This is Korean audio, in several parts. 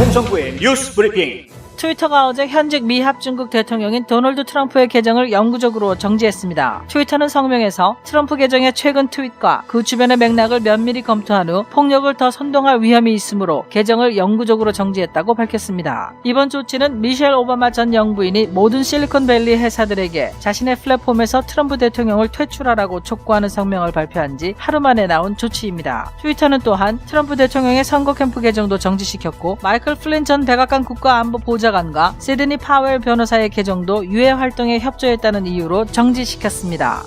송성구의 뉴스 브리핑. 트위터가 어제 현직 미합 중국 대통령인 도널드 트럼프의 계정을 영구적으로 정지했습니다. 트위터는 성명에서 트럼프 계정의 최근 트윗과 그 주변의 맥락을 면밀히 검토한 후 폭력을 더 선동할 위험이 있으므로 계정을 영구적으로 정지했다고 밝혔습니다. 이번 조치는 미셸 오바마 전 영부인이 모든 실리콘밸리 회사들에게 자신의 플랫폼에서 트럼프 대통령을 퇴출하라고 촉구하는 성명을 발표한 지 하루 만에 나온 조치입니다. 트위터는 또한 트럼프 대통령의 선거 캠프 계정도 정지시켰고 마이클 플린 전 백악관 국가안보보좌관과 시드니 파웰 변호사의 계정도 유해 활동에 협조했다는 이유로 정지시켰습니다.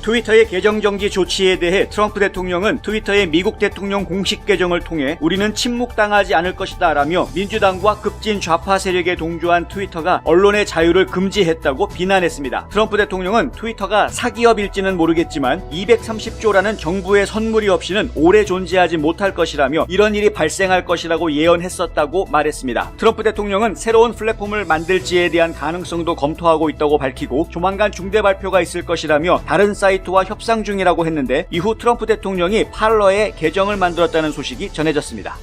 트위터의 계정 정지 조치에 대해 트럼프 대통령은 트위터의 미국 대통령 공식 계정을 통해 우리는 침묵당하지 않을 것이다 라며 민주당과 급진 좌파 세력에 동조한 트위터가 언론의 자유를 금지했다고 비난했습니다. 트럼프 대통령은 트위터가 사기업일지는 모르겠지만 230조라는 정부의 선물이 없이는 오래 존재하지 못할 것이라며 이런 일이 발생할 것이라고 예언했었다고 말했습니다. 트럼프 대통령은 새로운 플랫폼을 만들지에 대한 가능성도 검토하고 있다고 밝히고 조만간 중대 발표가 있을 것이라며 다른 사이트와 협상 중이라고 했는데 이후 트럼프 대통령이 팔러에 계정을 만들었다는 소식이 전해졌습니다.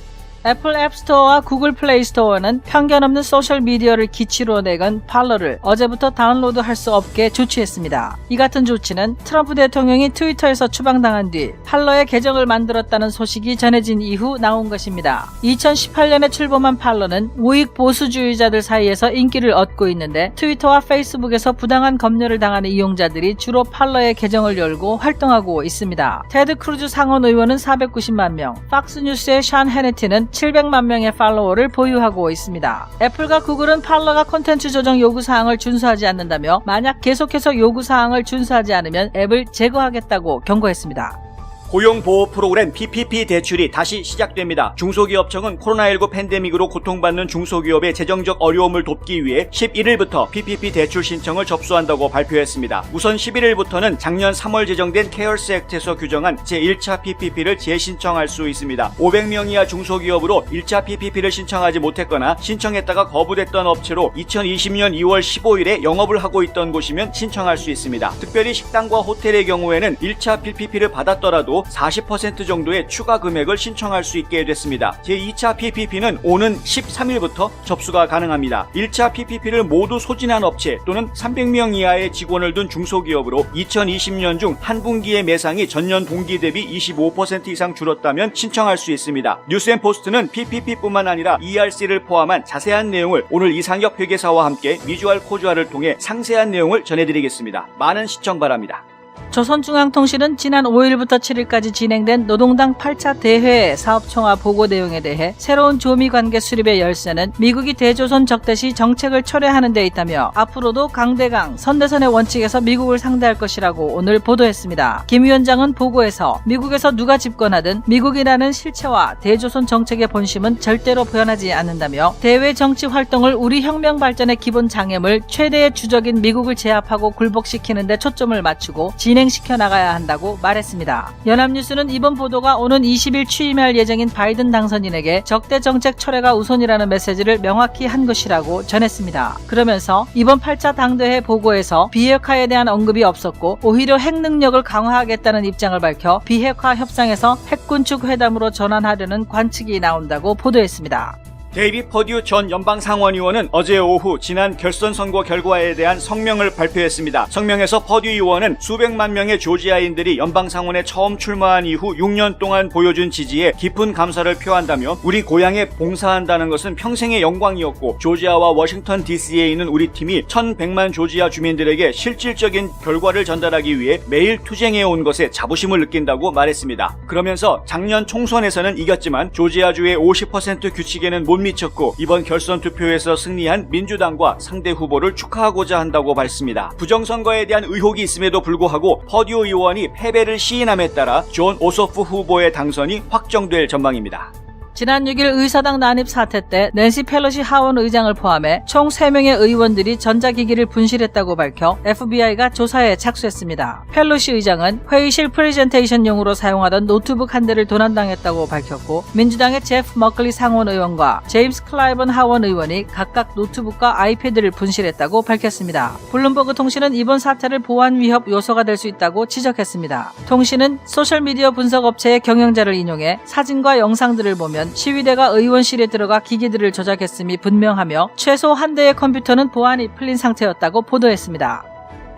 애플 앱스토어와 구글 플레이스토어는 편견 없는 소셜미디어를 기치로 내건 팔러를 어제부터 다운로드할 수 없게 조치했습니다. 이 같은 조치는 트럼프 대통령이 트위터에서 추방당한 뒤 팔러의 계정을 만들었다는 소식이 전해진 이후 나온 것입니다. 2018년에 출범한 팔러는 우익 보수주의자들 사이에서 인기를 얻고 있는데 트위터와 페이스북에서 부당한 검열을 당하는 이용자들이 주로 팔러의 계정을 열고 활동하고 있습니다. 테드 크루즈 상원 의원은 490만 명, 팍스뉴스의 션 해네티는 700만 명의 팔로워를 보유하고 있습니다. 애플과 구글은 팔러가 콘텐츠 조정 요구사항을 준수하지 않는다며 만약 계속해서 요구사항을 준수하지 않으면 앱을 제거하겠다고 경고했습니다. 고용보호 프로그램 PPP 대출이 다시 시작됩니다. 중소기업청은 코로나19 팬데믹으로 고통받는 중소기업의 재정적 어려움을 돕기 위해 11일부터 PPP 대출 신청을 접수한다고 발표했습니다. 우선 11일부터는 작년 3월 제정된 케어스 액트에서 규정한 제1차 PPP를 재신청할 수 있습니다. 500명 이하 중소기업으로 1차 PPP를 신청하지 못했거나 신청했다가 거부됐던 업체로 2020년 2월 15일에 영업을 하고 있던 곳이면 신청할 수 있습니다. 특별히 식당과 호텔의 경우에는 1차 PPP를 받았더라도 40% 정도의 추가 금액을 신청할 수 있게 됐습니다. 제2차 PPP는 오는 13일부터 접수가 가능합니다. 1차 PPP를 모두 소진한 업체 또는 300명 이하의 직원을 둔 중소기업으로 2020년 중 한 분기의 매상이 전년 동기 대비 25% 이상 줄었다면 신청할 수 있습니다. 뉴스앤포스트는 PPP뿐만 아니라 ERC를 포함한 자세한 내용을 오늘 이상혁 회계사와 함께 비주얼 코주알을 통해 상세한 내용을 전해드리겠습니다. 많은 시청 바랍니다. 조선중앙통신은 지난 5일부터 7일까지 진행된 노동당 8차 대회 사업총화 보고 내용에 대해 새로운 조미관계 수립의 열쇠는 미국이 대조선 적대 시 정책을 철회하는 데 있다며 앞으로도 강대강, 선대선의 원칙에서 미국을 상대할 것이라고 오늘 보도했습니다. 김 위원장은 보고에서 미국에서 누가 집권하든 미국이라는 실체와 대조선 정책의 본심은 절대로 변하지 않는다며 대외 정치 활동을 우리 혁명 발전의 기본 장애물 최대의 주적인 미국을 제압하고 굴복시키는 데 초점을 맞추고 진행시켜 나가야 한다고 말했습니다. 연합뉴스는 이번 보도가 오는 20일 취임할 예정인 바이든 당선인에게 적대 정책 철회가 우선이라는 메시지를 명확히 한 것이라고 전했습니다. 그러면서 이번 8차 당대회 보고에서 비핵화에 대한 언급이 없었고 오히려 핵 능력을 강화하겠다는 입장을 밝혀 비핵화 협상에서 핵군축 회담으로 전환하려는 관측이 나온다고 보도했습니다. 데이빗 퍼듀 전 연방상원의원은 어제 오후 지난 결선 선거 결과에 대한 성명을 발표했습니다. 성명에서 퍼듀 의원은 수백만 명의 조지아인들이 연방상원에 처음 출마한 이후 6년 동안 보여준 지지에 깊은 감사를 표한다며 우리 고향에 봉사한다는 것은 평생의 영광이었고 조지아와 워싱턴 DC에 있는 우리 팀이 1100만 조지아 주민들에게 실질적인 결과를 전달하기 위해 매일 투쟁해온 것에 자부심을 느낀다고 말했습니다. 그러면서 작년 총선에서는 이겼지만 조지아주의 50% 규칙에는 못 미쳤고 이번 결선 투표에서 승리한 민주당과 상대 후보를 축하하고자 한다고 밝혔습니다. 부정선거에 대한 의혹이 있음에도 불구하고 퍼듀 의원이 패배를 시인함에 따라 존 오소프 후보의 당선이 확정될 전망입니다. 지난 6일 의사당 난입 사태 때 낸시 펠로시 하원 의장을 포함해 총 3명의 의원들이 전자기기를 분실했다고 밝혀 FBI가 조사에 착수했습니다. 펠로시 의장은 회의실 프레젠테이션용으로 사용하던 노트북 한 대를 도난당했다고 밝혔고 민주당의 제프 머클리 상원 의원과 제임스 클라이번 하원 의원이 각각 노트북과 아이패드를 분실했다고 밝혔습니다. 블룸버그 통신은 이번 사태를 보안 위협 요소가 될 수 있다고 지적했습니다. 통신은 소셜미디어 분석업체의 경영자를 인용해 사진과 영상들을 보면 컴퓨터는 시위대가 의원실에 들어가 기기들을 조작했음이 분명하며 최소 한 대의 컴퓨터는 보안이 풀린 상태였다고 보도했습니다.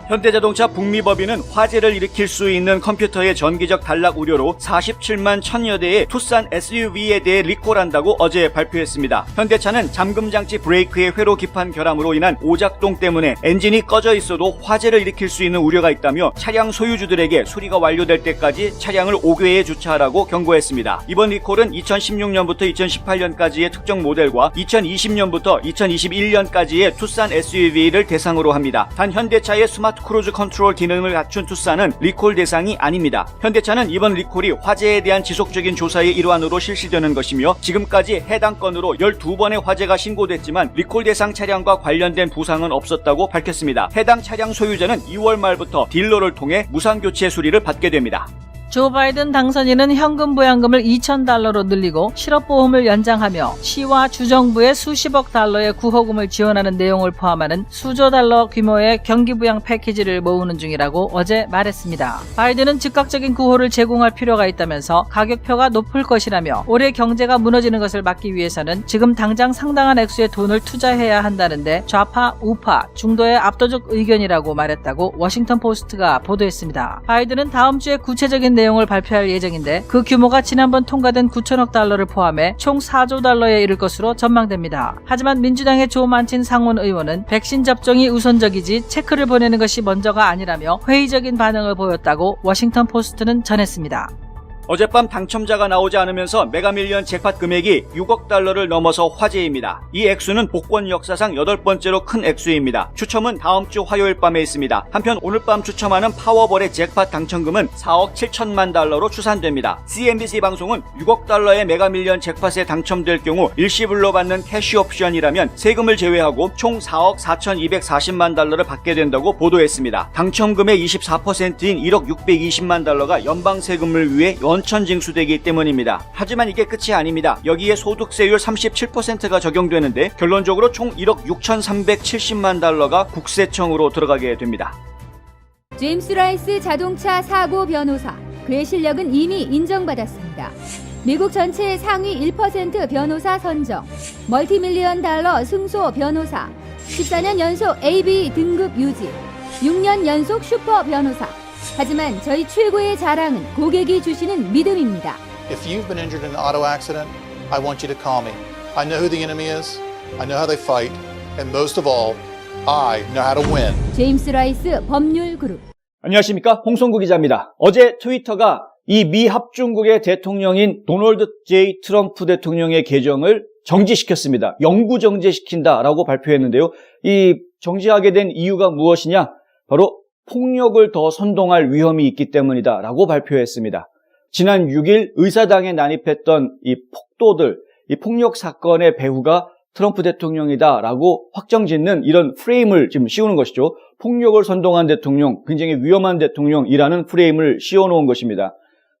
현대자동차 북미법인은 화재를 일으킬 수 있는 컴퓨터의 전기적 단락 우려로 47만 1000여 대의 투싼 SUV에 대해 리콜한다고 어제 발표했습니다. 현대차는 잠금장치 브레이크의 회로 기판 결함으로 인한 오작동 때문에 엔진이 꺼져 있어도 화재를 일으킬 수 있는 우려가 있다며 차량 소유주들에게 수리가 완료될 때까지 차량을 5궤에 주차하라고 경고했습니다. 이번 리콜은 2016년부터 2018년까지의 특정 모델과 2020년부터 2021년까지의 투싼 SUV를 대상으로 합니다. 단 현대차의 스마트 크루즈 컨트롤 기능을 갖춘 투싼은 리콜 대상이 아닙니다. 현대차는 이번 리콜이 화재에 대한 지속적인 조사의 일환으로 실시되는 것이며 지금까지 해당 건으로 12번의 화재가 신고됐지만 리콜 대상 차량과 관련된 부상은 없었다고 밝혔습니다. 해당 차량 소유자는 2월 말부터 딜러를 통해 무상교체 수리를 받게 됩니다. 조 바이든 당선인은 현금 부양금을 $2,000로 늘리고 실업보험을 연장하며 시와 주정부에 수십억 달러의 구호금을 지원하는 내용을 포함하는 수조 달러 규모의 경기부양 패키지를 모으는 중이라고 어제 말했습니다. 바이든은 즉각적인 구호를 제공할 필요가 있다면서 가격표가 높을 것이라며 올해 경제가 무너지는 것을 막기 위해서는 지금 당장 상당한 액수의 돈을 투자해야 한다는데 좌파, 우파, 중도의 압도적 의견이라고 말했다고 워싱턴 포스트가 보도했습니다. 바이든은 다음 주에 구체적인 내용을 발표할 예정인데 그 규모가 지난번 통과된 9천억 달러를 포함해 총 4조 달러에 이를 것으로 전망됩니다. 하지만 민주당의 조 만친 상원 의원은 백신 접종이 우선적이지 체크를 보내는 것이 먼저가 아니라며 회의적인 반응을 보였다고 워싱턴 포스트는 전했습니다. 어젯밤 당첨자가 나오지 않으면서 메가밀리언 잭팟 금액이 6억 달러를 넘어서 화제입니다. 이 액수는 복권 역사상 8번째로 큰 액수입니다. 추첨은 다음 주 화요일 밤에 있습니다. 한편 오늘 밤 추첨하는 파워볼의 잭팟 당첨금은 4억 7천만 달러로 추산됩니다. CNBC 방송은 6억 달러의 메가밀리언 잭팟에 당첨될 경우 일시불로 받는 캐시 옵션이라면 세금을 제외하고 총 4억 4,240만 달러를 받게 된다고 보도했습니다. 당첨금의 24%인 1억 620만 달러가 연방세금을 위해 원천 징수되기 때문입니다. 하지만 이게 끝이 아닙니다. 여기에 소득세율 37%가 적용되는데 결론적으로 총 1억 6,370만 달러가 국세청으로 들어가게 됩니다. 제임스 라이스 자동차 사고 변호사. 그의 실력은 이미 인정받았습니다. 미국 전체 상위 1% 변호사 선정, 멀티밀리언 달러 승소 변호사, 14년 연속 AB 등급 유지, 6년 연속 슈퍼 변호사. 하지만 저희 최고의 자랑은 고객이 주시는 믿음입니다. If you've been injured in an auto accident, I want you to call me. I know who the enemy is, I know how they fight, and most of all, I know how to win. 제임스 라이스 법률그룹. 안녕하십니까, 홍성구 기자입니다. 어제 트위터가 이 미 합중국의 대통령인 도널드 J. 트럼프 대통령의 계정을 정지시켰습니다. 영구 정지시킨다라고 발표했는데요. 이 정지하게 된 이유가 무엇이냐? 바로 폭력을 더 선동할 위험이 있기 때문이다 라고 발표했습니다. 지난 6일 의사당에 난입했던 이 폭도들, 이 폭력 사건의 배후가 트럼프 대통령이다 라고 확정짓는 이런 프레임을 지금 씌우는 것이죠. 폭력을 선동한 대통령, 굉장히 위험한 대통령이라는 프레임을 씌워놓은 것입니다.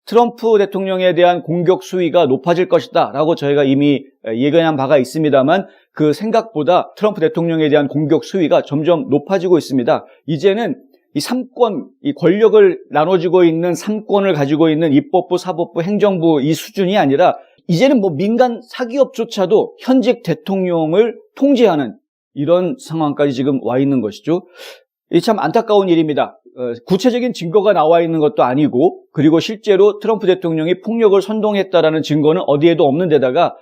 트럼프 대통령에 대한 공격 수위가 높아질 것이다 라고 저희가 이미 예견한 바가 있습니다만 그 생각보다 트럼프 대통령에 대한 공격 수위가 점점 높아지고 있습니다. 이제는 이 3권, 이 권력을 나눠주고 있는 3권을 가지고 있는 입법부, 사법부, 행정부 이 수준이 아니라 이제는 뭐 민간 사기업조차도 현직 대통령을 통제하는 이런 상황까지 지금 와 있는 것이죠. 이 참 안타까운 일입니다. 구체적인 증거가 나와 있는 것도 아니고 그리고 실제로 트럼프 대통령이 폭력을 선동했다라는 증거는 어디에도 없는 데다가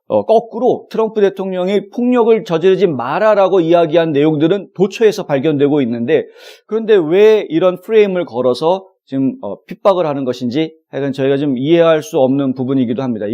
거꾸로 트럼프 대통령이 폭력을 저지르지 마라라고 이야기한 내용들은 도처에서 발견되고 있는데 그런데 왜 이런 프레임을 걸어서 지금 핍박을 하는 것인지 하여간 저희가 좀 이해할 수 없는 부분이기도 합니다.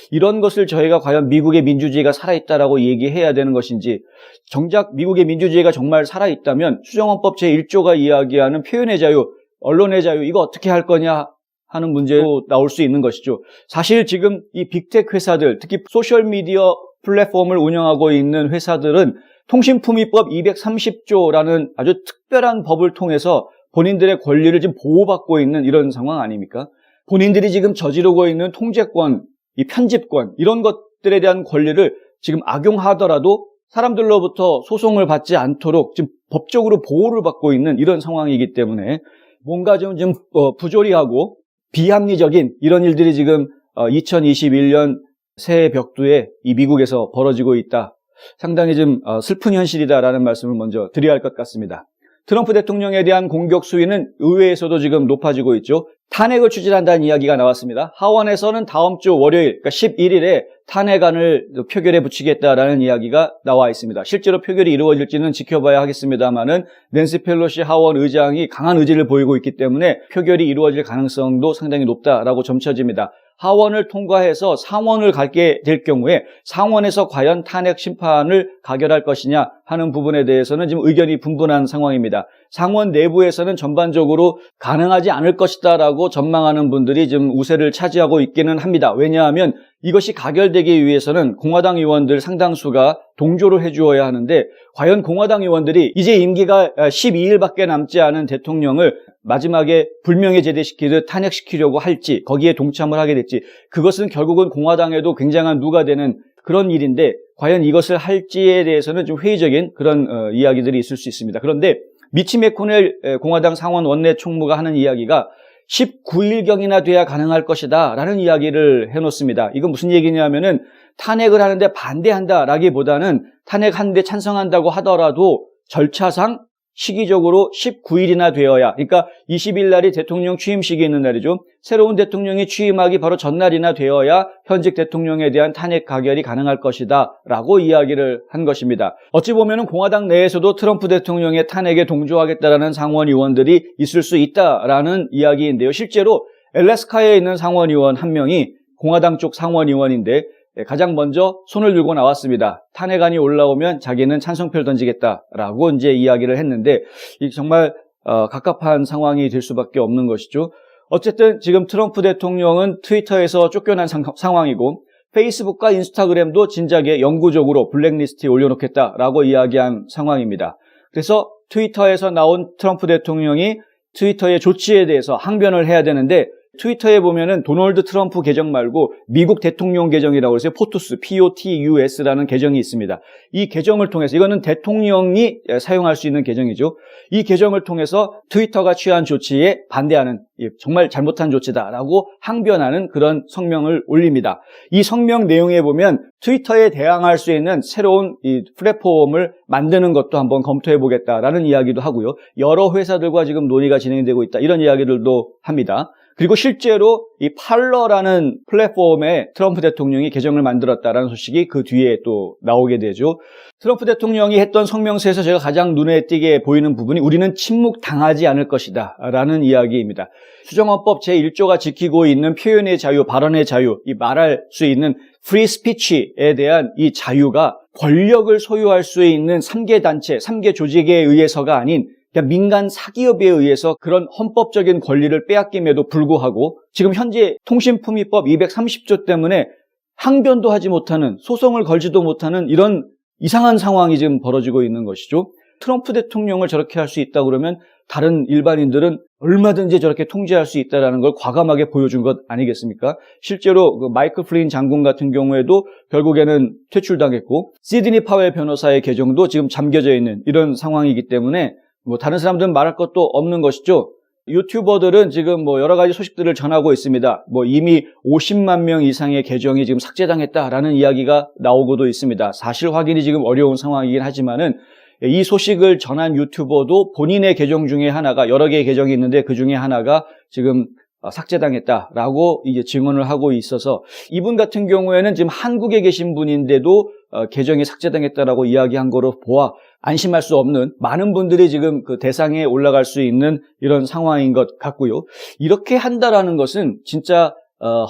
이런 것을 저희가 과연 미국의 민주주의가 살아있다라고 얘기해야 되는 것인지 정작 미국의 민주주의가 정말 살아있다면 수정헌법 제1조가 이야기하는 표현의 자유, 언론의 자유 이거 어떻게 할 거냐 하는 문제로 나올 수 있는 것이죠. 사실 지금 이 빅테크 회사들, 특히 소셜미디어 플랫폼을 운영하고 있는 회사들은 통신품위법 230조라는 아주 특별한 법을 통해서 본인들의 권리를 지금 보호받고 있는 이런 상황 아닙니까? 본인들이 지금 저지르고 있는 통제권, 이 편집권 이런 것들에 대한 권리를 지금 악용하더라도 사람들로부터 소송을 받지 않도록 지금 법적으로 보호를 받고 있는 이런 상황이기 때문에 뭔가 좀 부조리하고 비합리적인 이런 일들이 지금 2021년 새 벽두에 이 미국에서 벌어지고 있다. 상당히 좀 슬픈 현실이다라는 말씀을 먼저 드려야 할 것 같습니다. 트럼프 대통령에 대한 공격 수위는 의회에서도 지금 높아지고 있죠. 탄핵을 추진한다는 이야기가 나왔습니다. 하원에서는 다음 주 월요일, 그러니까 11일에 탄핵안을 표결에 붙이겠다라는 이야기가 나와 있습니다. 실제로 표결이 이루어질지는 지켜봐야 하겠습니다만은 낸시 펠로시 하원 의장이 강한 의지를 보이고 있기 때문에 표결이 이루어질 가능성도 상당히 높다라고 점쳐집니다. 하원을 통과해서 상원을 가게 될 경우에 상원에서 과연 탄핵 심판을 가결할 것이냐 하는 부분에 대해서는 지금 의견이 분분한 상황입니다. 상원 내부에서는 전반적으로 가능하지 않을 것이다라고 전망하는 분들이 지금 우세를 차지하고 있기는 합니다. 왜냐하면 이것이 가결되기 위해서는 공화당 의원들 상당수가 동조를 해주어야 하는데 과연 공화당 의원들이 이제 임기가 12일밖에 남지 않은 대통령을 마지막에 불명예 제대시키듯 탄핵시키려고 할지 거기에 동참을 하게 될지 그것은 결국은 공화당에도 굉장한 누가 되는 그런 일인데 과연 이것을 할지에 대해서는 좀 회의적인 그런 이야기들이 있을 수 있습니다. 그런데 미치 매코넬 공화당 상원 원내 총무가 하는 이야기가 19일경이나 돼야 가능할 것이다 라는 이야기를 해놓습니다. 이건 무슨 얘기냐면은 탄핵을 하는데 반대한다라기보다는 탄핵하는데 찬성한다고 하더라도 절차상 시기적으로 19일이나 되어야, 그러니까 20일 날이 대통령 취임식이 있는 날이죠. 새로운 대통령이 취임하기 바로 전날이나 되어야 현직 대통령에 대한 탄핵 가결이 가능할 것이다 라고 이야기를 한 것입니다. 어찌 보면 공화당 내에서도 트럼프 대통령의 탄핵에 동조하겠다라는 상원 의원들이 있을 수 있다라는 이야기인데요. 실제로 엘래스카에 있는 상원 의원 한 명이 공화당 쪽 상원 의원인데 가장 먼저 손을 들고 나왔습니다. 탄핵안이 올라오면 자기는 찬성표를 던지겠다라고 이제 이야기를 했는데 정말 갑갑한 상황이 될 수밖에 없는 것이죠. 어쨌든 지금 트럼프 대통령은 트위터에서 쫓겨난 상황이고 페이스북과 인스타그램도 진작에 영구적으로 블랙리스트에 올려놓겠다라고 이야기한 상황입니다. 그래서 트위터에서 나온 트럼프 대통령이 트위터의 조치에 대해서 항변을 해야 되는데 트위터에 보면은 도널드 트럼프 계정 말고 미국 대통령 계정이라고 해서 포투스, POTUS라는 계정이 있습니다. 이 계정을 통해서 이거는 대통령이 사용할 수 있는 계정이죠. 이 계정을 통해서 트위터가 취한 조치에 반대하는 정말 잘못한 조치다라고 항변하는 그런 성명을 올립니다. 이 성명 내용에 보면 트위터에 대항할 수 있는 새로운 이 플랫폼을 만드는 것도 한번 검토해 보겠다라는 이야기도 하고요. 여러 회사들과 지금 논의가 진행되고 있다. 이런 이야기들도 합니다. 그리고 실제로 이 팔러라는 플랫폼에 트럼프 대통령이 계정을 만들었다라는 소식이 그 뒤에 또 나오게 되죠. 트럼프 대통령이 했던 성명서에서 제가 가장 눈에 띄게 보이는 부분이 우리는 침묵당하지 않을 것이다 라는 이야기입니다. 수정헌법 제1조가 지키고 있는 표현의 자유, 발언의 자유, 이 말할 수 있는 프리 스피치에 대한 이 자유가 권력을 소유할 수 있는 3개 단체, 3개 조직에 의해서가 아닌 그러니까 민간 사기업에 의해서 그런 헌법적인 권리를 빼앗김에도 불구하고 지금 현재 통신품위법 230조 때문에 항변도 하지 못하는, 소송을 걸지도 못하는 이런 이상한 상황이 지금 벌어지고 있는 것이죠. 트럼프 대통령을 저렇게 할 수 있다 그러면 다른 일반인들은 얼마든지 저렇게 통제할 수 있다는 걸 과감하게 보여준 것 아니겠습니까? 실제로 그 마이클 플린 장군 같은 경우에도 결국에는 퇴출당했고 시드니 파웰 변호사의 계정도 지금 잠겨져 있는 이런 상황이기 때문에 다른 사람들은 말할 것도 없는 것이죠. 유튜버들은 지금 여러 가지 소식들을 전하고 있습니다. 이미 50만 명 이상의 계정이 지금 삭제당했다라는 이야기가 나오고도 있습니다. 사실 확인이 지금 어려운 상황이긴 하지만은 이 소식을 전한 유튜버도 본인의 계정 중에 하나가 여러 개의 계정이 있는데 그 중에 하나가 지금 삭제당했다라고 이제 증언을 하고 있어서 이분 같은 경우에는 지금 한국에 계신 분인데도 계정이 삭제당했다라고 이야기한 거로 보아 안심할 수 없는 많은 분들이 지금 그 대상에 올라갈 수 있는 이런 상황인 것 같고요. 이렇게 한다라는 것은 진짜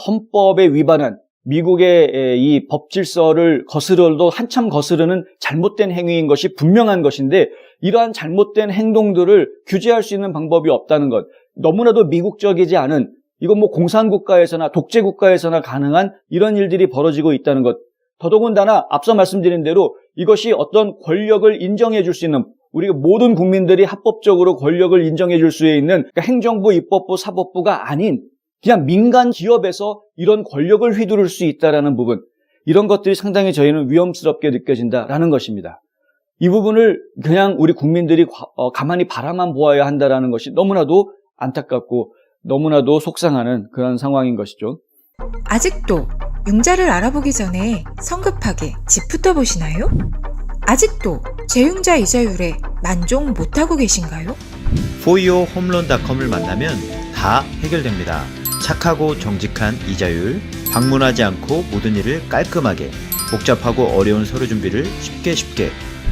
헌법에 위반한 미국의 이 법 질서를 거스르도 한참 거스르는 잘못된 행위인 것이 분명한 것인데 이러한 잘못된 행동들을 규제할 수 있는 방법이 없다는 것. 너무나도 미국적이지 않은 이건 공산국가에서나 독재국가에서나 가능한 이런 일들이 벌어지고 있다는 것. 더더군다나 앞서 말씀드린 대로 이것이 어떤 권력을 인정해 줄 수 있는 우리 모든 국민들이 합법적으로 권력을 인정해 줄 수 있는 그러니까 행정부, 입법부, 사법부가 아닌 그냥 민간 기업에서 이런 권력을 휘두를 수 있다는 부분 이런 것들이 상당히 저희는 위험스럽게 느껴진다라는 것입니다. 이 부분을 그냥 우리 국민들이 가만히 바라만 보아야 한다는 것이 너무나도 안타깝고 너무나도 속상하는 그런 상황인 것이죠. 아직도 융자를 알아보기 전에 성급하게 집부터 보시나요? 아직도 재융자 이자율에 만족 못하고 계신가요? foyohomeloan.com을 만나면 다 해결됩니다. 착하고 정직한 이자율, 방문하지 않고 모든 일을 깔끔하게, 복잡하고 어려운 서류 준비를 쉽게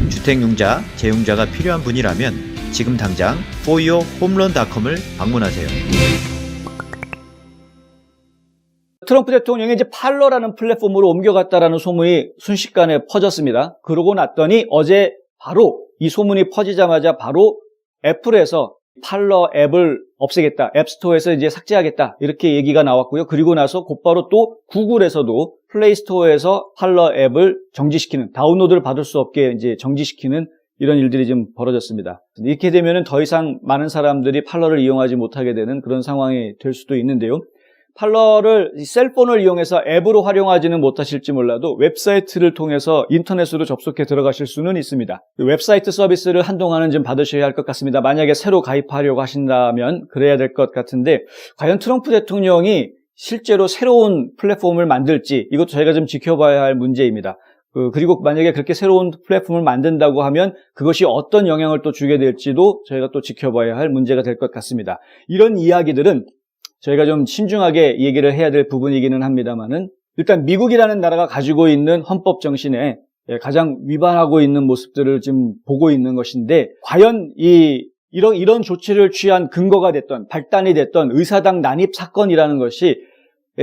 주택융자, 재융자가 필요한 분이라면 지금 당장 foyohomeloan.com을 방문하세요. 트럼프 대통령이 이제 팔러라는 플랫폼으로 옮겨갔다라는 소문이 순식간에 퍼졌습니다. 그러고 났더니 어제 바로 이 소문이 퍼지자마자 바로 애플에서 팔러 앱을 없애겠다, 앱스토어에서 이제 삭제하겠다 이렇게 얘기가 나왔고요. 그리고 나서 곧바로 또 구글에서도 플레이스토어에서 팔러 앱을 정지시키는, 다운로드를 받을 수 없게 이제 정지시키는 이런 일들이 좀 벌어졌습니다. 이렇게 되면은 더 이상 많은 사람들이 팔러를 이용하지 못하게 되는 그런 상황이 될 수도 있는데요. 팔러를 셀폰을 이용해서 앱으로 활용하지는 못하실지 몰라도 웹사이트를 통해서 인터넷으로 접속해 들어가실 수는 있습니다. 웹사이트 서비스를 한동안은 좀 받으셔야 할 것 같습니다. 만약에 새로 가입하려고 하신다면 그래야 될 것 같은데, 과연 트럼프 대통령이 실제로 새로운 플랫폼을 만들지, 이것도 저희가 좀 지켜봐야 할 문제입니다. 그리고 만약에 그렇게 새로운 플랫폼을 만든다고 하면 그것이 어떤 영향을 또 주게 될지도 저희가 또 지켜봐야 할 문제가 될 것 같습니다. 이런 이야기들은 저희가 좀 신중하게 얘기를 해야 될 부분이기는 합니다만은, 일단 미국이라는 나라가 가지고 있는 헌법 정신에 가장 위반하고 있는 모습들을 지금 보고 있는 것인데, 과연 이런 조치를 취한 근거가 됐던, 발단이 됐던 의사당 난입 사건이라는 것이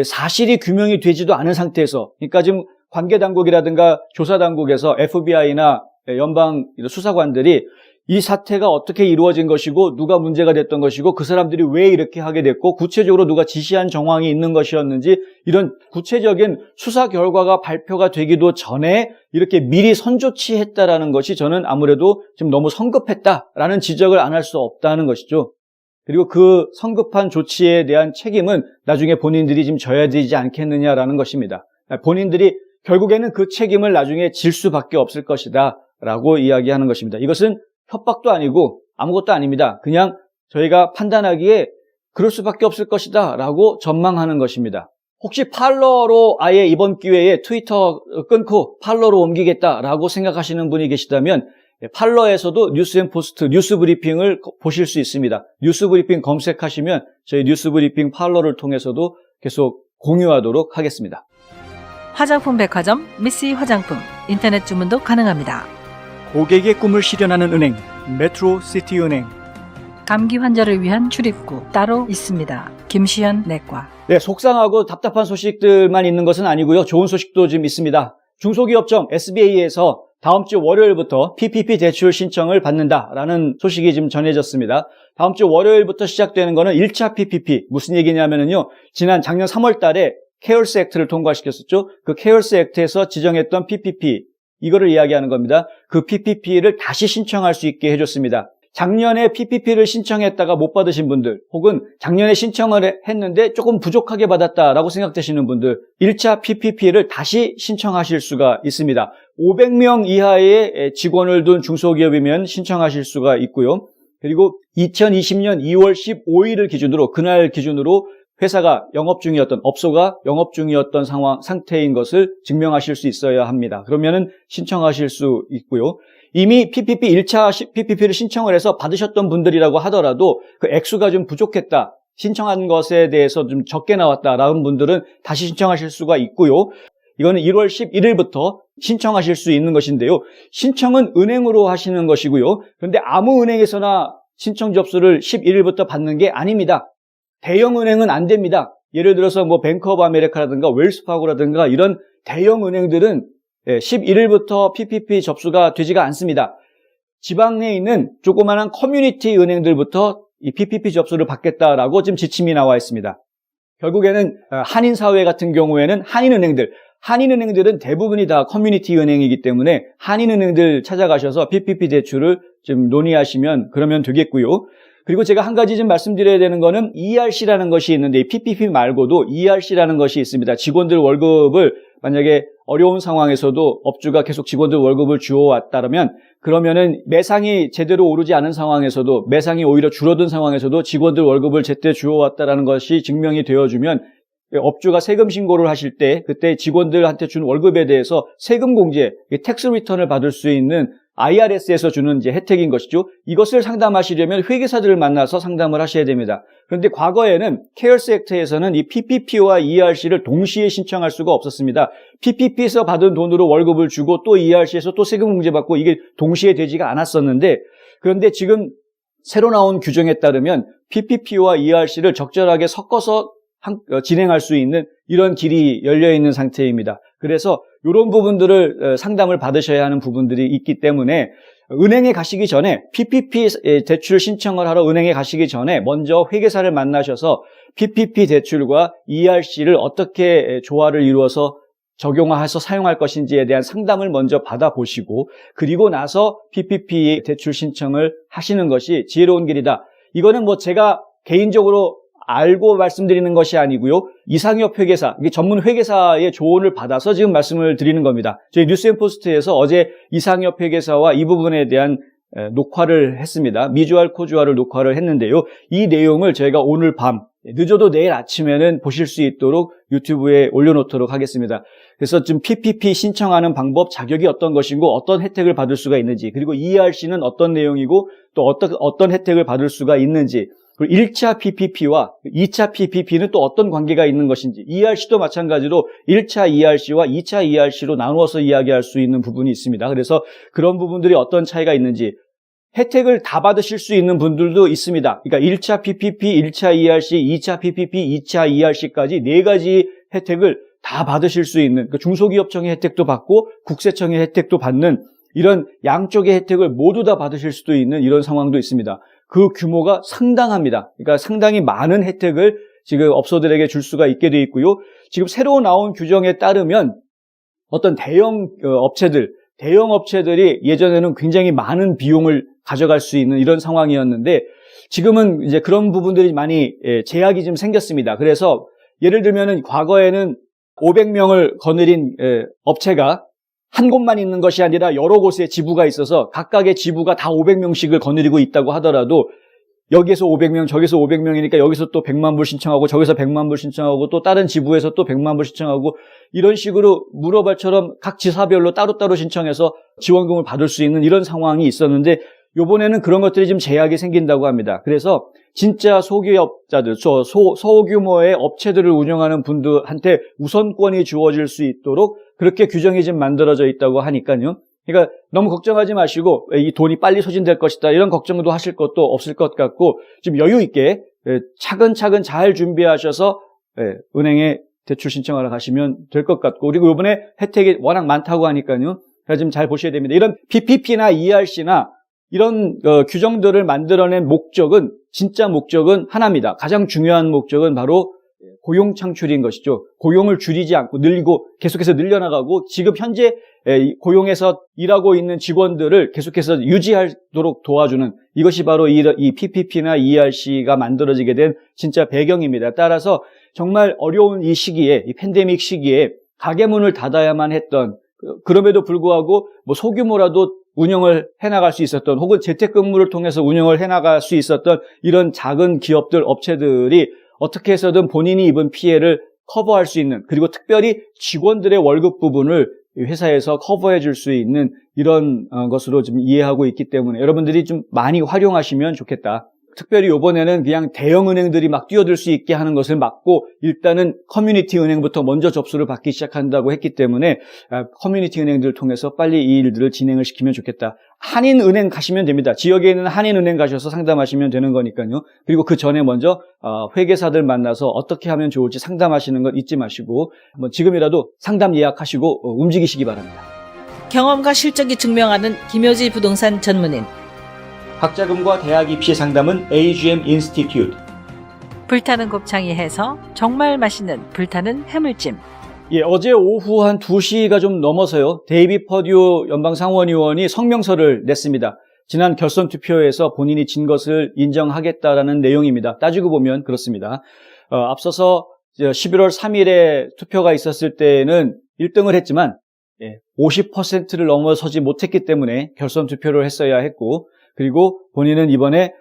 사실이 규명이 되지도 않은 상태에서, 그러니까 지금 관계당국이라든가 조사당국에서 FBI나 연방 수사관들이 이 사태가 어떻게 이루어진 것이고 누가 문제가 됐던 것이고 그 사람들이 왜 이렇게 하게 됐고 구체적으로 누가 지시한 정황이 있는 것이었는지, 이런 구체적인 수사 결과가 발표가 되기도 전에 이렇게 미리 선조치했다라는 것이 저는 아무래도 좀 너무 성급했다라는 지적을 안 할 수 없다는 것이죠. 그리고 그 성급한 조치에 대한 책임은 나중에 본인들이 지금 져야 되지 않겠느냐라는 것입니다. 본인들이 결국에는 그 책임을 나중에 질 수밖에 없을 것이다 라고 이야기하는 것입니다. 이것은 협박도 아니고 아무것도 아닙니다. 그냥 저희가 판단하기에 그럴 수밖에 없을 것이다 라고 전망하는 것입니다. 혹시 팔러로 아예 이번 기회에 트위터 끊고 팔러로 옮기겠다라고 생각하시는 분이 계시다면 팔러에서도 뉴스앤포스트 뉴스브리핑을 보실 수 있습니다. 뉴스브리핑 검색하시면 저희 뉴스브리핑 팔러를 통해서도 계속 공유하도록 하겠습니다. 화장품 백화점 미씨 화장품 인터넷 주문도 가능합니다. 고객의 꿈을 실현하는 은행 메트로시티은행. 감기 환자를 위한 출입구 따로 있습니다. 김시현 내과. 네, 속상하고 답답한 소식들만 있는 것은 아니고요. 좋은 소식도 좀 있습니다. 중소기업청 SBA에서 다음 주 월요일부터 PPP 대출 신청을 받는다라는 소식이 지금 전해졌습니다. 다음 주 월요일부터 시작되는 거는 1차 PPP. 무슨 얘기냐면요. 작년 3월 달에 케어스 액트를 통과시켰었죠. 그 케어스 액트에서 지정했던 PPP, 이거를 이야기하는 겁니다. 그 PPP를 다시 신청할 수 있게 해줬습니다. 작년에 PPP를 신청했다가 못 받으신 분들, 혹은 작년에 신청을 했는데 조금 부족하게 받았다라고 생각되시는 분들, 1차 PPP를 다시 신청하실 수가 있습니다. 500명 이하의 직원을 둔 중소기업이면 신청하실 수가 있고요. 그리고 2020년 2월 15일을 기준으로, 그날 기준으로 회사가 영업 중이었던, 업소가 영업 중이었던 상태인 것을 증명하실 수 있어야 합니다. 그러면은 신청하실 수 있고요. 이미 PPP 1차 PPP를 신청을 해서 받으셨던 분들이라고 하더라도 그 액수가 좀 부족했다, 신청한 것에 대해서 좀 적게 나왔다라는 분들은 다시 신청하실 수가 있고요. 이거는 1월 11일부터 신청하실 수 있는 것인데요. 신청은 은행으로 하시는 것이고요. 그런데 아무 은행에서나 신청 접수를 11일부터 받는 게 아닙니다. 대형 은행은 안 됩니다. 예를 들어서 뭐 뱅크 오브 아메리카라든가 웰스파고라든가 이런 대형 은행들은 11일부터 PPP 접수가 되지가 않습니다. 지방 내에 있는 조그마한 커뮤니티 은행들부터 이 PPP 접수를 받겠다라고 지금 지침이 나와 있습니다. 결국에는 한인사회 같은 경우에는 한인은행들은 대부분이 다 커뮤니티 은행이기 때문에 한인은행들 찾아가셔서 PPP 대출을 좀 논의하시면 그러면 되겠고요. 그리고 제가 한 가지 좀 말씀드려야 되는 거는 ERC라는 것이 있는데, 이 PPP 말고도 ERC라는 것이 있습니다. 직원들 월급을 만약에 어려운 상황에서도 업주가 계속 직원들 월급을 주어왔다면, 그러면은 매상이 제대로 오르지 않은 상황에서도, 매상이 오히려 줄어든 상황에서도 직원들 월급을 제때 주어왔다라는 것이 증명이 되어주면 업주가 세금 신고를 하실 때 그때 직원들한테 준 월급에 대해서 세금 공제, 텍스 리턴을 받을 수 있는 IRS에서 주는 이제 혜택인 것이죠. 이것을 상담하시려면 회계사들을 만나서 상담을 하셔야 됩니다. 그런데 과거에는 케어스 액트에서는 이 PPP와 ERC를 동시에 신청할 수가 없었습니다. PPP에서 받은 돈으로 월급을 주고 또 ERC에서 또 세금 공제 받고 이게 동시에 되지가 않았었는데, 그런데 지금 새로 나온 규정에 따르면 PPP와 ERC를 적절하게 섞어서 진행할 수 있는 이런 길이 열려 있는 상태입니다. 그래서 이런 부분들을 상담을 받으셔야 하는 부분들이 있기 때문에 은행에 가시기 전에 PPP 대출 신청을 하러 은행에 가시기 전에 먼저 회계사를 만나셔서 PPP 대출과 ERC를 어떻게 조화를 이루어서 적용해서 사용할 것인지에 대한 상담을 먼저 받아보시고 그리고 나서 PPP 대출 신청을 하시는 것이 지혜로운 길이다. 이거는 뭐 제가 개인적으로 알고 말씀드리는 것이 아니고요. 이상엽 회계사, 이게 전문 회계사의 조언을 받아서 지금 말씀을 드리는 겁니다. 저희 뉴스앤포스트에서 어제 이상엽 회계사와 이 부분에 대한 녹화를 했습니다. 미주알 코주알을 녹화를 했는데요. 이 내용을 저희가 오늘 밤, 늦어도 내일 아침에는 보실 수 있도록 유튜브에 올려놓도록 하겠습니다. 그래서 지금 PPP 신청하는 방법, 자격이 어떤 것이고 어떤 혜택을 받을 수가 있는지, 그리고 ERC는 어떤 내용이고 또 어떤 혜택을 받을 수가 있는지, 그리고 1차 PPP와 2차 PPP는 또 어떤 관계가 있는 것인지, ERC도 마찬가지로 1차 ERC와 2차 ERC로 나누어서 이야기할 수 있는 부분이 있습니다. 그래서 그런 부분들이 어떤 차이가 있는지, 혜택을 다 받으실 수 있는 분들도 있습니다. 그러니까 1차 PPP, 1차 ERC, 2차 PPP, 2차 ERC까지 4가지 혜택을 다 받으실 수 있는, 그러니까 중소기업청의 혜택도 받고 국세청의 혜택도 받는 이런 양쪽의 혜택을 모두 다 받으실 수도 있는 이런 상황도 있습니다. 그 규모가 상당합니다. 그러니까 상당히 많은 혜택을 지금 업소들에게 줄 수가 있게 되어 있고요. 지금 새로 나온 규정에 따르면 어떤 대형 업체들이 예전에는 굉장히 많은 비용을 가져갈 수 있는 이런 상황이었는데 지금은 이제 그런 부분들이 많이 제약이 좀 생겼습니다. 그래서 예를 들면은 과거에는 500명을 거느린 업체가 한 곳만 있는 것이 아니라 여러 곳에 지부가 있어서 각각의 지부가 다 500명씩을 거느리고 있다고 하더라도 여기에서 500명, 저기서 500명이니까 여기서 또 100만 불 신청하고 저기서 100만 불 신청하고 또 다른 지부에서 또 100만 불 신청하고 이런 식으로 물어발처럼 각 지사별로 따로따로 신청해서 지원금을 받을 수 있는 이런 상황이 있었는데 이번에는 그런 것들이 좀 제약이 생긴다고 합니다. 그래서 진짜 소기업자들, 소규모의 업체들을 운영하는 분들한테 우선권이 주어질 수 있도록 그렇게 규정이 좀 만들어져 있다고 하니까요. 그러니까 너무 걱정하지 마시고 이 돈이 빨리 소진될 것이다 이런 걱정도 하실 것도 없을 것 같고 좀 여유 있게 차근차근 잘 준비하셔서 은행에 대출 신청하러 가시면 될 것 같고 그리고 이번에 혜택이 워낙 많다고 하니까요. 그래서 좀 잘 보셔야 됩니다. 이런 PPP나 ERC나 이런 규정들을 만들어낸 진짜 목적은 하나입니다. 가장 중요한 목적은 바로 고용 창출인 것이죠. 고용을 줄이지 않고 늘리고 계속해서 늘려나가고 지금 현재 고용에서 일하고 있는 직원들을 계속해서 유지하도록 도와주는 이것이 바로 이 PPP나 ERC가 만들어지게 된 진짜 배경입니다. 따라서 정말 어려운 이 시기에, 이 팬데믹 시기에 가게 문을 닫아야만 했던 그럼에도 불구하고 뭐 소규모라도 운영을 해나갈 수 있었던 혹은 재택근무를 통해서 운영을 해나갈 수 있었던 이런 작은 기업들, 업체들이 어떻게 해서든 본인이 입은 피해를 커버할 수 있는 그리고 특별히 직원들의 월급 부분을 회사에서 커버해 줄 수 있는 이런 것으로 좀 이해하고 있기 때문에 여러분들이 좀 많이 활용하시면 좋겠다. 특별히 이번에는 그냥 대형 은행들이 막 뛰어들 수 있게 하는 것을 막고 일단은 커뮤니티 은행부터 먼저 접수를 받기 시작한다고 했기 때문에 커뮤니티 은행들을 통해서 빨리 이 일들을 진행을 시키면 좋겠다. 한인은행 가시면 됩니다. 지역에 있는 한인은행 가셔서 상담하시면 되는 거니까요. 그리고 그 전에 먼저 회계사들 만나서 어떻게 하면 좋을지 상담하시는 것 잊지 마시고 한번 지금이라도 상담 예약하시고 움직이시기 바랍니다. 경험과 실적이 증명하는 김효지 부동산 전문인. 학자금과 대학 입시 상담은 AGM 인스티튜트. 불타는 곱창이 해서 정말 맛있는 불타는 해물찜. 어제 오후 한 2시가 좀 넘어서요. 데이비 퍼듀 연방상원의원이 성명서를 냈습니다. 지난 결선 투표에서 본인이 진 것을 인정하겠다라는 내용입니다. 따지고 보면 그렇습니다. 앞서서 11월 3일에 투표가 있었을 때는 1등을 했지만 50%를 넘어서지 못했기 때문에 결선 투표를 했어야 했고 그리고 본인은 이번에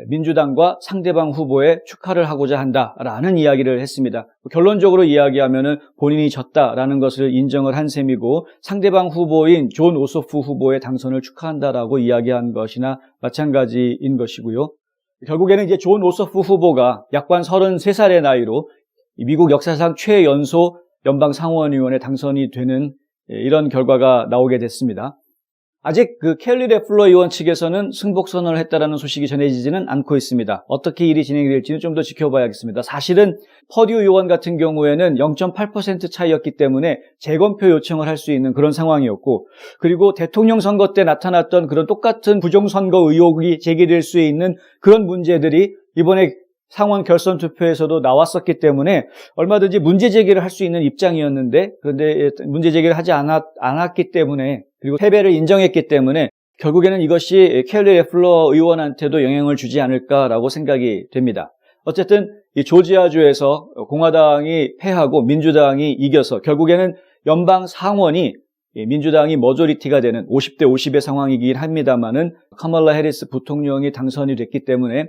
민주당과 상대방 후보에 축하를 하고자 한다라는 이야기를 했습니다. 결론적으로 이야기하면은 본인이 졌다라는 것을 인정을 한 셈이고 상대방 후보인 존 오소프 후보의 당선을 축하한다라고 이야기한 것이나 마찬가지인 것이고요. 결국에는 이제 존 오소프 후보가 약관 33살의 나이로 미국 역사상 최연소 연방 상원의원에 당선이 되는 이런 결과가 나오게 됐습니다. 아직 그 켈리 레플러 의원 측에서는 승복 선언을 했다라는 소식이 전해지지는 않고 있습니다. 어떻게 일이 진행될지는 좀 더 지켜봐야겠습니다. 사실은 퍼듀 의원 같은 경우에는 0.8% 차이였기 때문에 재검표 요청을 할 수 있는 그런 상황이었고, 그리고 대통령 선거 때 나타났던 그런 똑같은 부정선거 의혹이 제기될 수 있는 그런 문제들이 이번에 상원 결선 투표에서도 나왔었기 때문에 얼마든지 문제 제기를 할 수 있는 입장이었는데, 그런데 문제 제기를 하지 않았기 때문에, 그리고 패배를 인정했기 때문에 결국에는 이것이 켈리 레플러 의원한테도 영향을 주지 않을까라고 생각이 됩니다. 어쨌든 이 조지아주에서 공화당이 패하고 민주당이 이겨서 결국에는 연방 상원이 민주당이 머저리티가 되는 50대 50의 상황이긴 합니다만은 카멀라 해리스 부통령이 당선이 됐기 때문에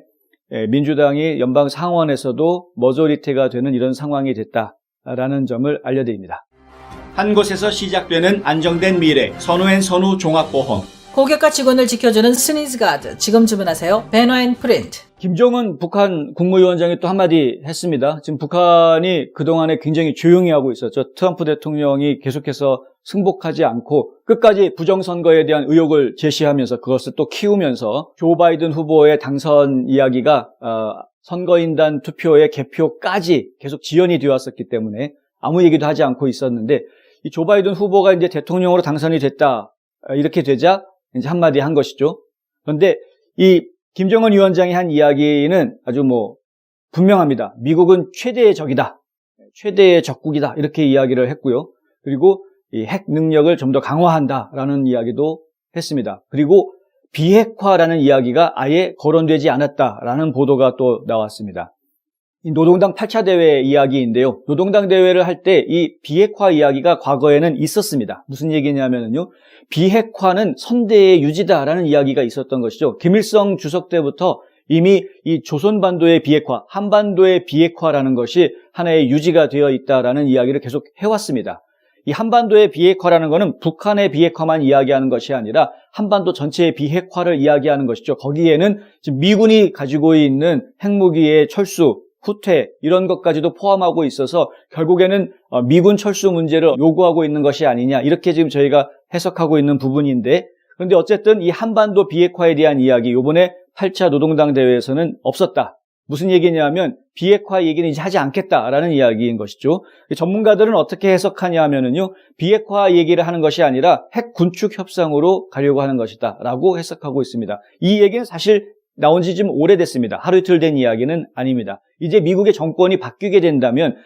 민주당이 연방 상원에서도 머저리티가 되는 이런 상황이 됐다라는 점을 알려드립니다. 한 곳에서 시작되는 안정된 미래, 선우앤 선우 종합보험. 고객과 직원을 지켜주는 스니즈가드. 지금 주문하세요. 베너앤프린트. 김정은 북한 국무위원장이 또 한마디 했습니다. 지금 북한이 그동안에 굉장히 조용히 하고 있었죠. 트럼프 대통령이 계속해서 승복하지 않고 끝까지 부정선거에 대한 의혹을 제시하면서 그것을 또 키우면서 조 바이든 후보의 당선 이야기가 선거인단 투표의 개표까지 계속 지연이 되었었기 때문에 아무 얘기도 하지 않고 있었는데, 이 조 바이든 후보가 이제 대통령으로 당선이 됐다 이렇게 되자 이제 한마디 한 것이죠. 그런데 이 김정은 위원장이 한 이야기는 아주 분명합니다. 미국은 최대의 적이다, 최대의 적국이다 이렇게 이야기를 했고요. 그리고 이 핵 능력을 좀 더 강화한다라는 이야기도 했습니다. 그리고 비핵화라는 이야기가 아예 거론되지 않았다라는 보도가 또 나왔습니다. 이 노동당 8차 대회 이야기인데요. 노동당 대회를 할 때 이 비핵화 이야기가 과거에는 있었습니다. 무슨 얘기냐면요, 비핵화는 선대의 유지다라는 이야기가 있었던 것이죠. 김일성 주석 때부터 이미 이 조선반도의 비핵화, 한반도의 비핵화라는 것이 하나의 유지가 되어 있다라는 이야기를 계속 해왔습니다. 이 한반도의 비핵화라는 것은 북한의 비핵화만 이야기하는 것이 아니라 한반도 전체의 비핵화를 이야기하는 것이죠. 거기에는 지금 미군이 가지고 있는 핵무기의 철수, 후퇴 이런 것까지도 포함하고 있어서 결국에는 미군 철수 문제를 요구하고 있는 것이 아니냐 이렇게 지금 저희가 해석하고 있는 부분인데, 그런데 어쨌든 이 한반도 비핵화에 대한 이야기 이번에 8차 노동당 대회에서는 없었다. 무슨 얘기냐면 비핵화 얘기는 이제 하지 않겠다라는 이야기인 것이죠. 전문가들은 어떻게 해석하냐 하면은요, 비핵화 얘기를 하는 것이 아니라 핵 군축 협상으로 가려고 하는 것이다 라고 해석하고 있습니다. 이 얘기는 사실 나온 지 좀 오래됐습니다. 하루 이틀 된 이야기는 아닙니다. 이제 미국의 정권이 바뀌게 된다면,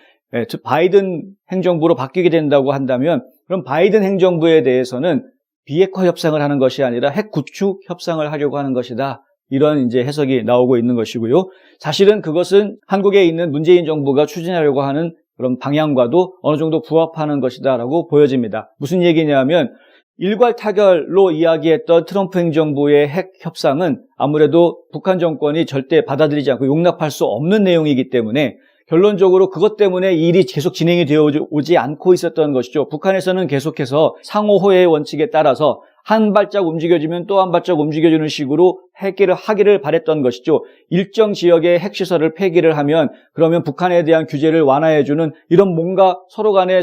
바이든 행정부로 바뀌게 된다고 한다면, 그럼 바이든 행정부에 대해서는 비핵화 협상을 하는 것이 아니라 핵 구축 협상을 하려고 하는 것이다. 이런 이제 해석이 나오고 있는 것이고요. 사실은 그것은 한국에 있는 문재인 정부가 추진하려고 하는 그런 방향과도 어느 정도 부합하는 것이다라고 보여집니다. 무슨 얘기냐면 일괄 타결로 이야기했던 트럼프 행정부의 핵 협상은 아무래도 북한 정권이 절대 받아들이지 않고 용납할 수 없는 내용이기 때문에 결론적으로 그것 때문에 이 일이 계속 진행이 되어 오지 않고 있었던 것이죠. 북한에서는 계속해서 상호호의 원칙에 따라서 한 발짝 움직여주면 또 한 발짝 움직여주는 식으로 핵기를 하기를 바랬던 것이죠. 일정 지역의 핵시설을 폐기를 하면 그러면 북한에 대한 규제를 완화해주는 이런 뭔가 서로 간에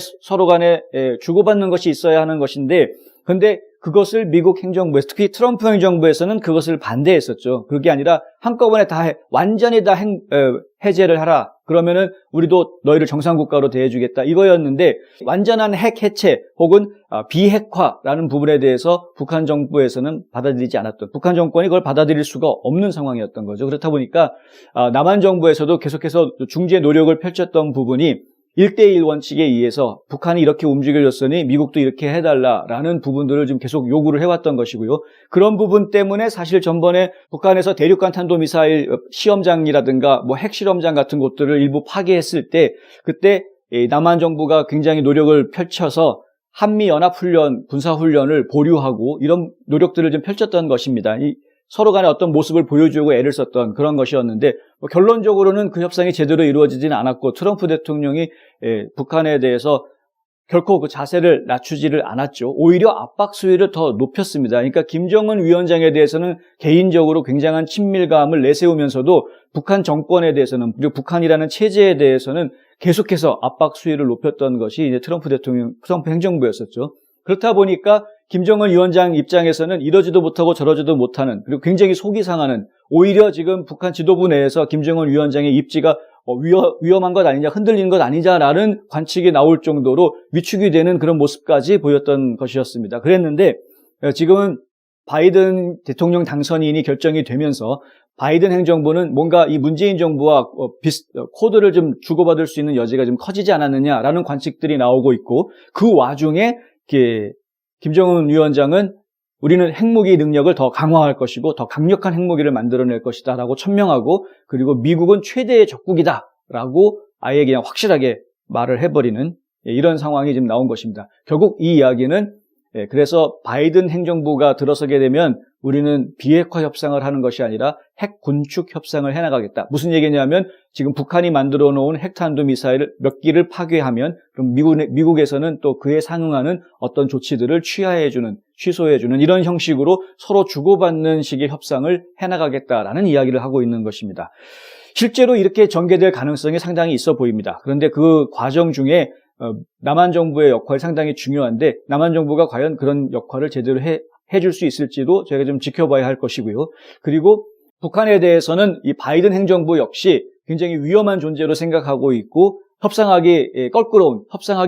주고받는 것이 있어야 하는 것인데, 그런데 그것을 미국 행정부에서, 특히 트럼프 행정부에서는 그것을 반대했었죠. 그게 아니라 한꺼번에 완전히 다 해제를 하라. 그러면은 우리도 너희를 정상국가로 대해주겠다. 이거였는데 완전한 핵 해체 혹은 비핵화라는 부분에 대해서 북한 정부에서는 받아들이지 않았던, 북한 정권이 그걸 받아들일 수가 없는 상황이었던 거죠. 그렇다 보니까 남한 정부에서도 계속해서 중재 노력을 펼쳤던 부분이 1대1 원칙에 의해서 북한이 이렇게 움직여줬으니 미국도 이렇게 해달라라는 부분들을 좀 계속 요구를 해왔던 것이고요. 그런 부분 때문에 사실 전번에 북한에서 대륙간 탄도미사일 시험장이라든가 핵실험장 같은 곳들을 일부 파괴했을 때, 그때 남한 정부가 굉장히 노력을 펼쳐서 한미연합훈련, 군사훈련을 보류하고 이런 노력들을 좀 펼쳤던 것입니다. 서로 간에 어떤 모습을 보여주고 애를 썼던 그런 것이었는데 결론적으로는 그 협상이 제대로 이루어지지는 않았고 트럼프 대통령이 북한에 대해서 결코 그 자세를 낮추지를 않았죠. 오히려 압박 수위를 더 높였습니다. 그러니까 김정은 위원장에 대해서는 개인적으로 굉장한 친밀감을 내세우면서도 북한 정권에 대해서는 그리고 북한이라는 체제에 대해서는 계속해서 압박 수위를 높였던 것이 이제 트럼프 행정부였었죠. 그렇다 보니까 김정은 위원장 입장에서는 이러지도 못하고 저러지도 못하는 그리고 굉장히 속이 상하는 오히려 지금 북한 지도부 내에서 김정은 위원장의 입지가 위험한 것 아니냐, 흔들리는 것 아니냐라는 관측이 나올 정도로 위축이 되는 그런 모습까지 보였던 것이었습니다. 그랬는데 지금은 바이든 대통령 당선인이 결정이 되면서 바이든 행정부는 뭔가 이 문재인 정부와 코드를 좀 주고받을 수 있는 여지가 좀 커지지 않았느냐라는 관측들이 나오고 있고 그 와중에 김정은 위원장은 우리는 핵무기 능력을 더 강화할 것이고 더 강력한 핵무기를 만들어낼 것이다 라고 천명하고 그리고 미국은 최대의 적국이다 라고 아예 그냥 확실하게 말을 해버리는 이런 상황이 지금 나온 것입니다. 결국 이 이야기는 그래서 바이든 행정부가 들어서게 되면 우리는 비핵화 협상을 하는 것이 아니라 핵 군축 협상을 해나가겠다. 무슨 얘기냐면 지금 북한이 만들어 놓은 핵탄두미사일 몇 기를 파괴하면 그럼 미국에서는 또 그에 상응하는 어떤 조치들을 취소해주는 이런 형식으로 서로 주고받는 식의 협상을 해나가겠다라는 이야기를 하고 있는 것입니다. 실제로 이렇게 전개될 가능성이 상당히 있어 보입니다. 그런데 그 과정 중에 남한 정부의 역할이 상당히 중요한데 남한 정부가 과연 그런 역할을 제대로 해줄 수 있을지도 저희가 좀 지켜봐야 할 것이고요. 그리고 북한에 대해서는 이 바이든 행정부 역시 굉장히 위험한 존재로 생각하고 있고 협상하기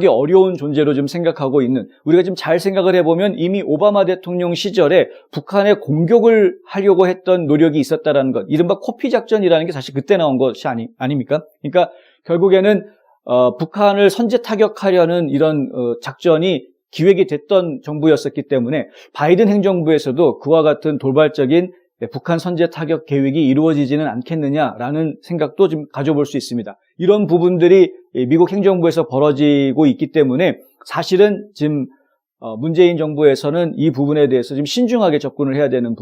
어려운 존재로 좀 생각하고 있는 우리가 지금 잘 생각을 해보면 이미 오바마 대통령 시절에 북한에 공격을 하려고 했던 노력이 있었다라는 것 이른바 코피 작전이라는 게 사실 그때 나온 것이 아닙니까? 그러니까 결국에는 북한을 선제 타격하려는 이런 작전이 기획이 됐던 정부였었기 때문에 바이든 행정부에서도 그와 같은 돌발적인 북한 선제 타격 계획이 이루어지지는 않겠느냐라는 생각도 좀 가져볼 수 있습니다. 이런 부분들이 미국 행정부에서 벌어지고 있기 때문에 사실은 지금 문재인 정부에서는 이 부분에 대해서 좀 신중하게 접근을 해야 되는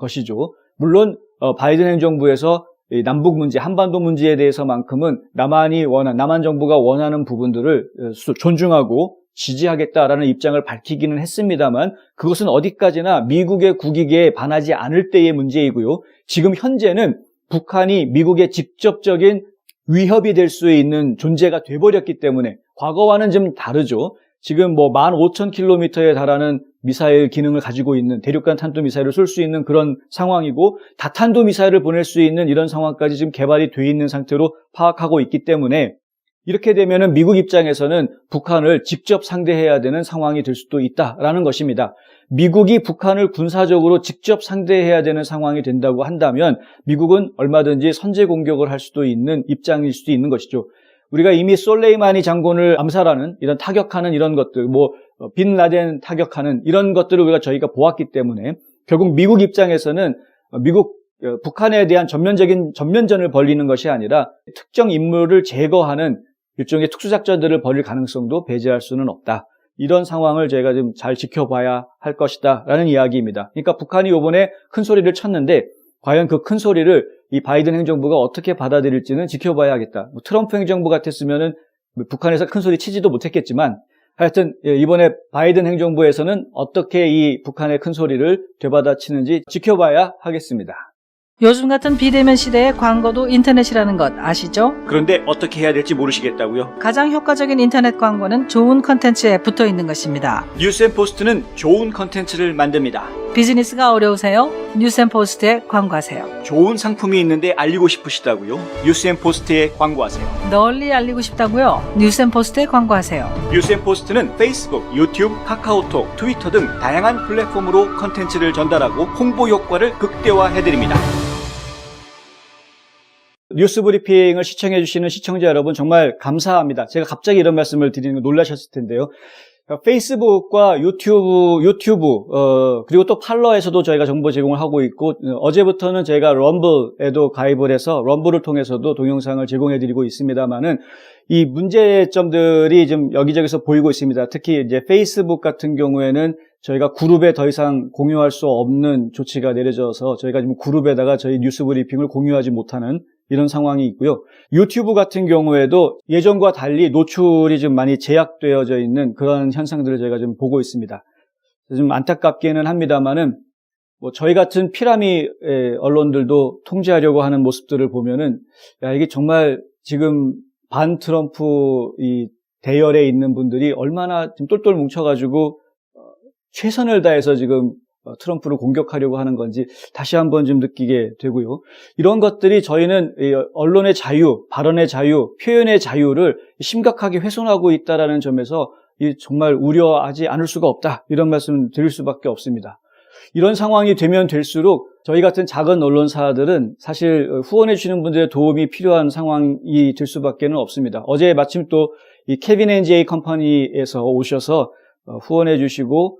것이죠. 물론 바이든 행정부에서 남북 문제, 한반도 문제에 대해서만큼은 남한 정부가 원하는 부분들을 존중하고 지지하겠다라는 입장을 밝히기는 했습니다만 그것은 어디까지나 미국의 국익에 반하지 않을 때의 문제이고요. 지금 현재는 북한이 미국의 직접적인 위협이 될 수 있는 존재가 돼버렸기 때문에 과거와는 좀 다르죠. 지금 15,000km에 달하는 미사일 기능을 가지고 있는 대륙간 탄도미사일을 쏠 수 있는 그런 상황이고 다탄도미사일을 보낼 수 있는 이런 상황까지 지금 개발이 돼 있는 상태로 파악하고 있기 때문에 이렇게 되면은 미국 입장에서는 북한을 직접 상대해야 되는 상황이 될 수도 있다라는 것입니다. 미국이 북한을 군사적으로 직접 상대해야 되는 상황이 된다고 한다면 미국은 얼마든지 선제 공격을 할 수도 있는 입장일 수도 있는 것이죠. 우리가 이미 솔레이마니 장군을 암살하는 이런 타격하는 이런 것들, 빈 라덴 타격하는 이런 것들을 저희가 보았기 때문에 결국 미국 입장에서는 북한에 대한 전면전을 벌이는 것이 아니라 특정 인물을 제거하는 일종의 특수작전들을 벌일 가능성도 배제할 수는 없다. 이런 상황을 저희가 좀 잘 지켜봐야 할 것이다 라는 이야기입니다. 그러니까 북한이 이번에 큰 소리를 쳤는데 과연 그 큰 소리를 이 바이든 행정부가 어떻게 받아들일지는 지켜봐야겠다. 트럼프 행정부 같았으면은 북한에서 큰 소리 치지도 못했겠지만 하여튼 이번에 바이든 행정부에서는 어떻게 이 북한의 큰 소리를 되받아치는지 지켜봐야 하겠습니다. 요즘 같은 비대면 시대에 광고도 인터넷이라는 것 아시죠? 그런데 어떻게 해야 될지 모르시겠다고요? 가장 효과적인 인터넷 광고는 좋은 컨텐츠에 붙어 있는 것입니다. 뉴스앤포스트는 좋은 컨텐츠를 만듭니다. 비즈니스가 어려우세요? 뉴스앤포스트에 광고하세요. 좋은 상품이 있는데 알리고 싶으시다고요? 뉴스앤포스트에 광고하세요. 널리 알리고 싶다고요? 뉴스앤포스트에 광고하세요. 뉴스앤포스트는 페이스북, 유튜브, 카카오톡, 트위터 등 다양한 플랫폼으로 컨텐츠를 전달하고 홍보 효과를 극대화해드립니다. 뉴스브리핑을 시청해주시는 시청자 여러분 정말 감사합니다. 제가 갑자기 이런 말씀을 드리는 거 놀라셨을 텐데요. 페이스북과 유튜브, 그리고 또 팔러에서도 저희가 정보 제공을 하고 있고, 어제부터는 저희가 럼블에도 가입을 해서 럼블을 통해서도 동영상을 제공해드리고 있습니다만은, 이 문제점들이 좀 여기저기서 보이고 있습니다. 특히 이제 페이스북 같은 경우에는 저희가 그룹에 더 이상 공유할 수 없는 조치가 내려져서 저희가 지금 그룹에다가 저희 뉴스 브리핑을 공유하지 못하는 이런 상황이 있고요. 유튜브 같은 경우에도 예전과 달리 노출이 좀 많이 제약되어져 있는 그런 현상들을 저희가 좀 보고 있습니다. 좀 안타깝기는 합니다만은 저희 같은 피라미 언론들도 통제하려고 하는 모습들을 보면은 이게 정말 지금 반 트럼프 이 대열에 있는 분들이 얼마나 지금 똘똘 뭉쳐가지고 최선을 다해서 지금 트럼프를 공격하려고 하는 건지 다시 한번 좀 느끼게 되고요. 이런 것들이 저희는 언론의 자유, 발언의 자유, 표현의 자유를 심각하게 훼손하고 있다라는 점에서 정말 우려하지 않을 수가 없다. 이런 말씀 드릴 수밖에 없습니다. 이런 상황이 되면 될수록 저희 같은 작은 언론사들은 사실 후원해 주시는 분들의 도움이 필요한 상황이 될 수밖에 없습니다. 어제 마침 또 이 케빈 NJ 컴퍼니에서 오셔서 후원해 주시고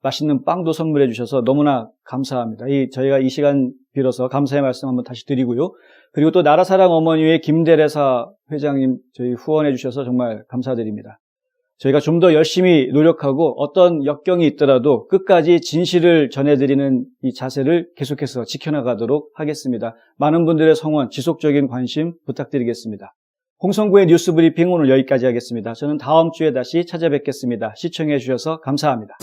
맛있는 빵도 선물해 주셔서 너무나 감사합니다. 저희가 이 시간 빌어서 감사의 말씀 한번 다시 드리고요. 그리고 또 나라사랑 어머니의 김대래사 회장님 저희 후원해 주셔서 정말 감사드립니다. 저희가 좀 더 열심히 노력하고 어떤 역경이 있더라도 끝까지 진실을 전해드리는 이 자세를 계속해서 지켜나가도록 하겠습니다. 많은 분들의 성원, 지속적인 관심 부탁드리겠습니다. 홍성구의 뉴스 브리핑 오늘 여기까지 하겠습니다. 저는 다음 주에 다시 찾아뵙겠습니다. 시청해 주셔서 감사합니다.